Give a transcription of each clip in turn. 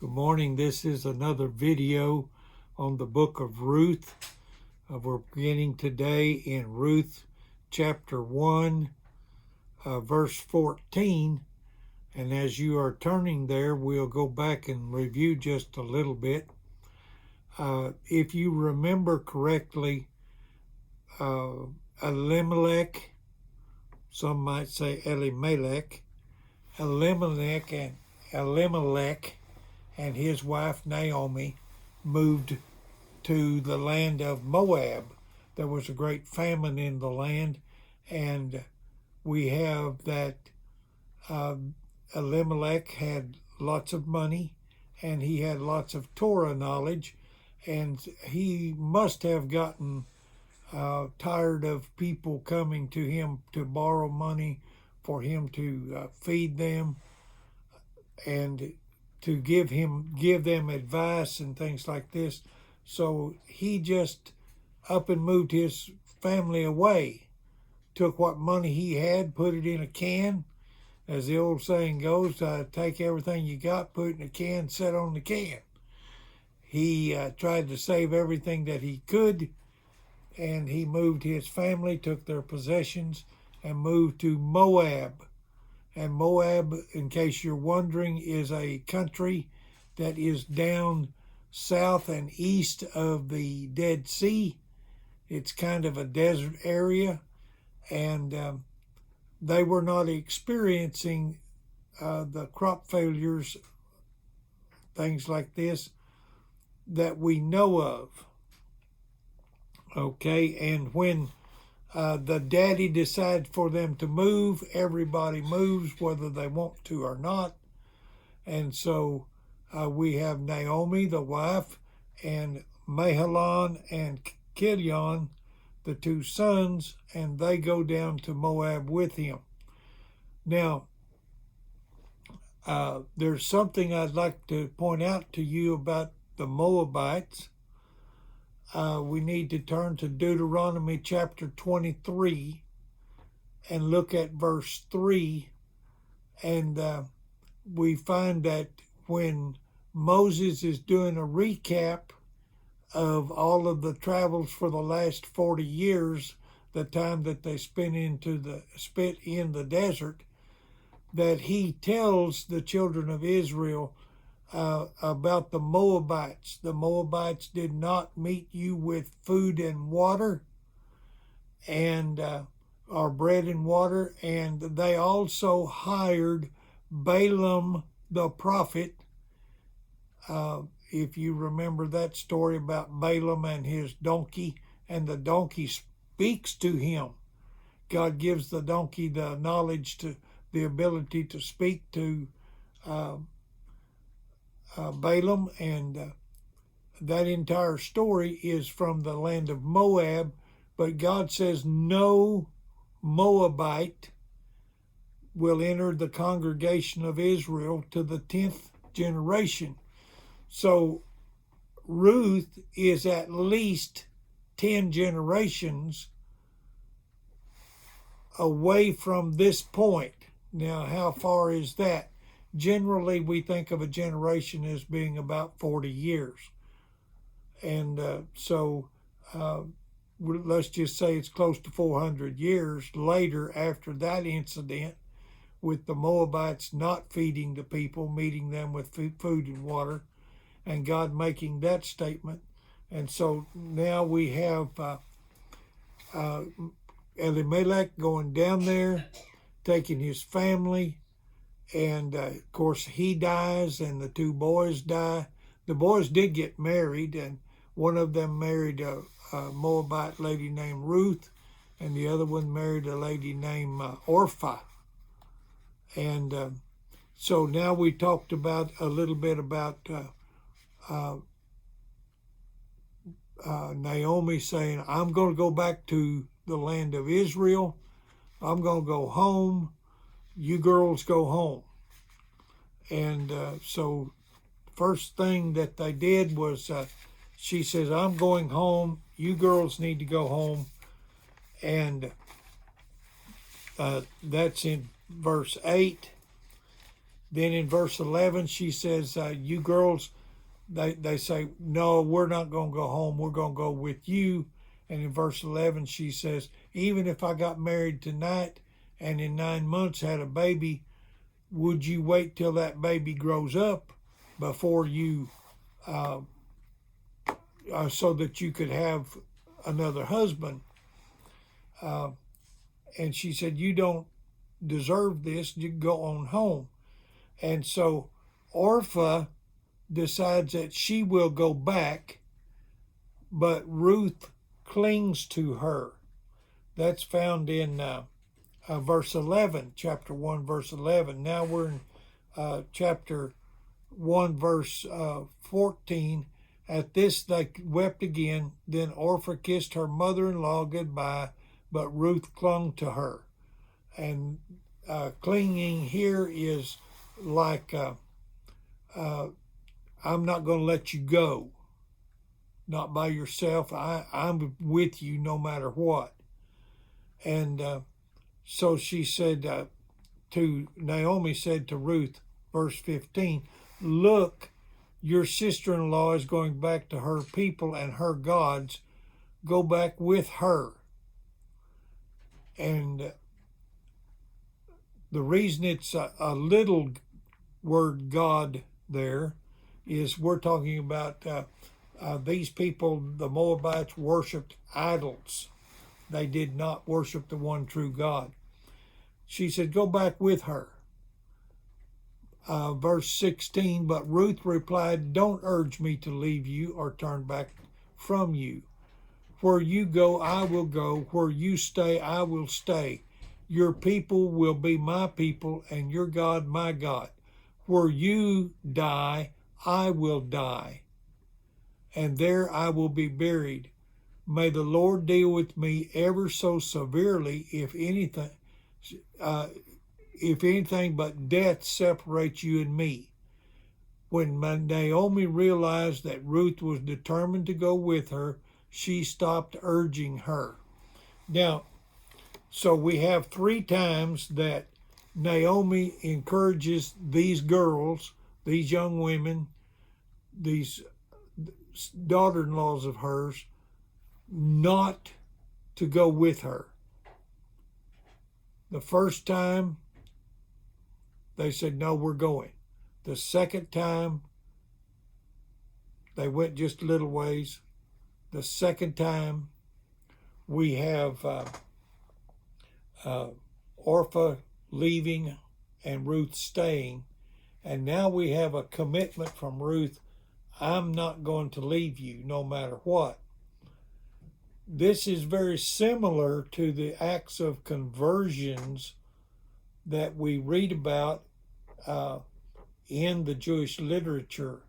Good morning. This is another video on the book of Ruth. We're beginning today in Ruth chapter 1, verse 14. And as you are turning there, we'll go back and review just a little bit. If you remember correctly, Elimelech, some might say Elimelech and his wife Naomi moved to the land of Moab. There was a great famine in the land, and we have that Elimelech had lots of money, and he had lots of Torah knowledge, and he must have gotten tired of people coming to him to borrow money for him to feed them and to give them advice and things like this. So he just up and moved his family away, took what money he had, put it in a can. As the old saying goes, take everything you got, put it in a can, set on the can. He tried to save everything that he could, and he moved his family, took their possessions, and moved to Moab. And Moab, in case you're wondering, is a country that is down south and east of the Dead Sea. It's kind of a desert area, and they were not experiencing the crop failures, things like this, that we know of. Okay, and when the daddy decides for them to move, everybody moves whether they want to or not. And so we have Naomi, the wife, and Mahlon and Chilion, the two sons, and they go down to Moab with him. Now, there's something I'd like to point out to you about the Moabites. We need to turn to Deuteronomy chapter 23 and look at verse 3. And we find that when Moses is doing a recap of all of the travels for the last 40 years, the time that they spent in the desert, that he tells the children of Israel about the Moabites. The Moabites did not meet you with food and water, and or bread and water, and they also hired Balaam the prophet. If you remember that story about Balaam and his donkey, and the donkey speaks to him. God gives the donkey the knowledge, to the ability to speak to Balaam, and that entire story is from the land of Moab, but God says no Moabite will enter the congregation of Israel to the 10th generation. So Ruth is at least 10 generations away from this point. Now, how far is that? Generally, we think of a generation as being about 40 years. And so let's just say it's close to 400 years later after that incident, with the Moabites not feeding the people, meeting them with food and water, and God making that statement. And so now we have Elimelech going down there, taking his family, and of course he dies and the two boys die. The boys did get married, and one of them married a Moabite lady named Ruth, and the other one married a lady named Orpah. And so now we talked about a little bit about Naomi saying, I'm going to go back to the land of Israel. I'm going to go home. You girls go home. And so first thing that they did was she says, I'm going home. You girls need to go home. And that's in verse 8. Then in verse 11, she says, you girls, they say, no, we're not going to go home. We're going to go with you. And in verse 11, she says, even if I got married tonight and in 9 months had a baby, would you wait till that baby grows up before you, so that you could have another husband? And she said, you don't deserve this. You go on home. And so Orpah decides that she will go back, but Ruth clings to her. That's found in verse 11, chapter 1, verse 11. Now we're in chapter 1, verse 14. At this they wept again. Then Orpah kissed her mother-in-law goodbye, but Ruth clung to her. And clinging here is like, I'm not going to let you go. Not by yourself. I'm with you no matter what. And so she said Naomi said to Ruth, verse 15, look, your sister-in-law is going back to her people and her gods. Go back with her. And the reason it's a little word God there is we're talking about these people, the Moabites, worshipped idols. They did not worship the one true God. She said, go back with her. Verse 16, but Ruth replied, don't urge me to leave you or turn back from you. Where you go, I will go. Where you stay, I will stay. Your people will be my people, and your God my God. Where you die, I will die, and there I will be buried. May the Lord deal with me ever so severely if anything but death separates you and me. When Naomi realized that Ruth was determined to go with her, she stopped urging her. Now, so we have 3 times that Naomi encourages these girls, these young women, these daughter-in-laws of hers, not to go with her. The first time, they said, no, we're going. The second time, they went just a little ways. The second time, we have Orpah leaving and Ruth staying. And now we have a commitment from Ruth, I'm not going to leave you no matter what. This is very similar to the acts of conversions that we read about in the Jewish literature.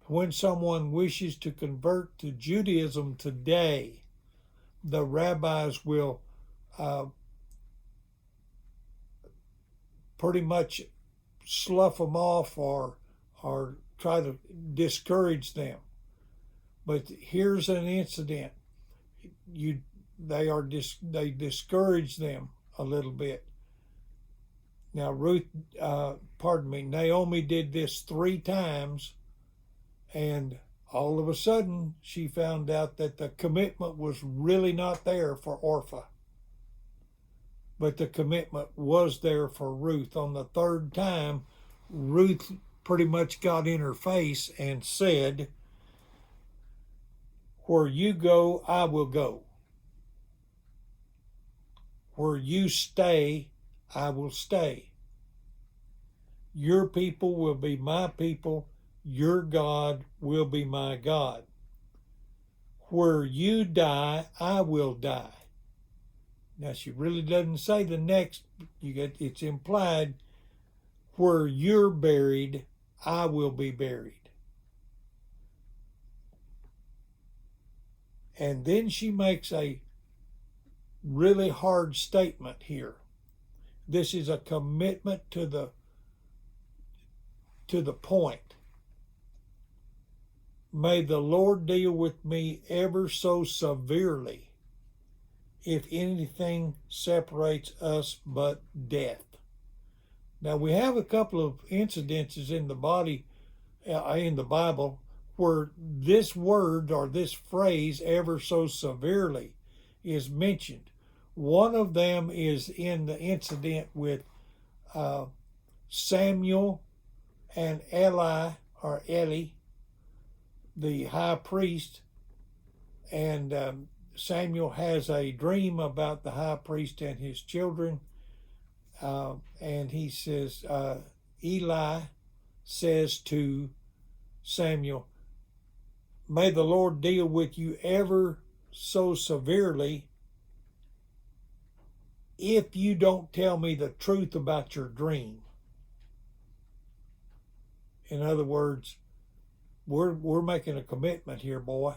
When someone wishes to convert to Judaism today, the rabbis will pretty much slough them off or try to discourage them. But here's an incident. They discourage them a little bit. Now Naomi did this 3 times, and all of a sudden she found out that the commitment was really not there for Orpah. But the commitment was there for Ruth. On the 3rd time, Ruth pretty much got in her face and said, where you go, I will go. Where you stay, I will stay. Your people will be my people. Your God will be my God. Where you die, I will die. Now, she really doesn't say the next. It's implied, where you're buried, I will be buried. And then she makes a really hard statement here. This is a commitment to the point. May the Lord deal with me ever so severely if anything separates us but death. Now we have a couple of incidences in the Bible where this word or this phrase ever so severely is mentioned. One of them is in the incident with Samuel and Eli, the high priest, and Samuel has a dream about the high priest and his children, and he says, Eli says to Samuel, "May the Lord deal with you ever so severely if you don't tell me the truth about your dream." In other words, we're making a commitment here, boy.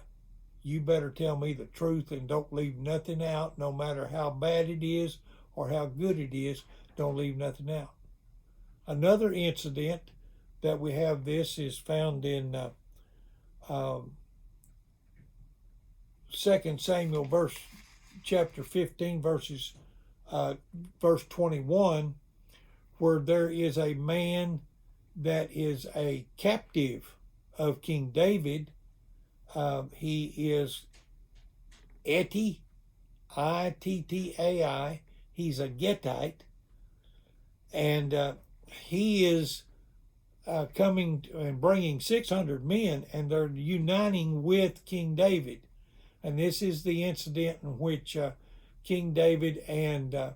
You better tell me the truth and don't leave nothing out, no matter how bad it is or how good it is. Don't leave nothing out. Another incident that we have this is found in 2 Samuel chapter 15 verse 21, where there is a man that is a captive of King David. He is Ittai, Ittai. He's a Gittite, and he is coming and bringing 600 men, and they're uniting with King David. And this is the incident in which King David and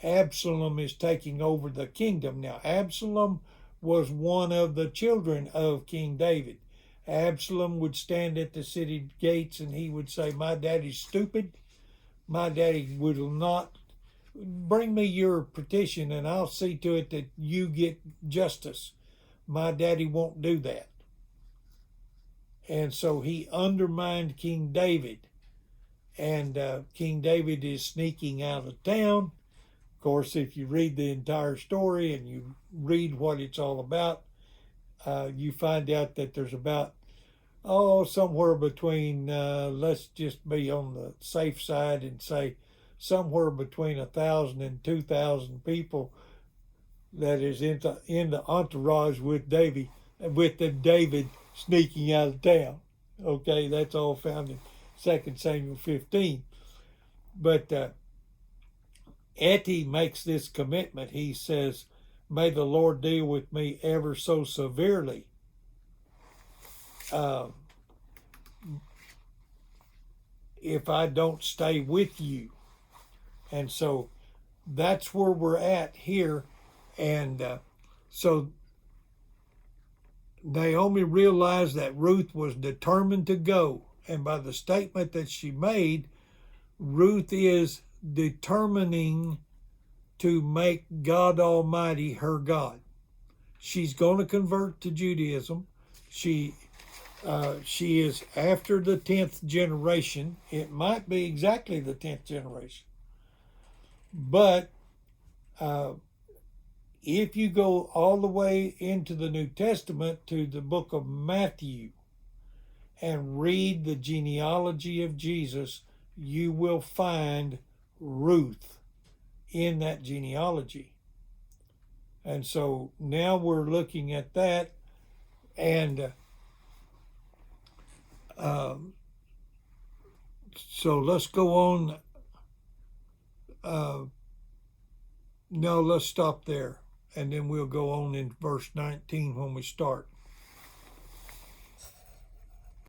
Absalom is taking over the kingdom. Now, Absalom was one of the children of King David. Absalom would stand at the city gates and he would say, "My daddy's stupid. My daddy will not bring me your petition and I'll see to it that you get justice. My daddy won't do that." And so he undermined King David. And King David is sneaking out of town. Of course, if you read the entire story and you read what it's all about, you find out that there's about, somewhere between, let's just be on the safe side and say somewhere between 1,000 and 2,000 people that is in the entourage with David sneaking out of town. Okay, that's all found in 2 Samuel 15. But Ittai makes this commitment. He says, "May the Lord deal with me ever so severely if I don't stay with you." And so that's where we're at here. And so Naomi realized that Ruth was determined to go. And by the statement that she made, Ruth is determining to make God Almighty her God. She's going to convert to Judaism. She is after the 10th generation. It might be exactly the 10th generation. But if you go all the way into the New Testament to the book of Matthew and read the genealogy of Jesus, you will find Ruth in that genealogy. And so now we're looking at that, and so let's go on. No, let's stop there, and then we'll go on in verse 19 when we start.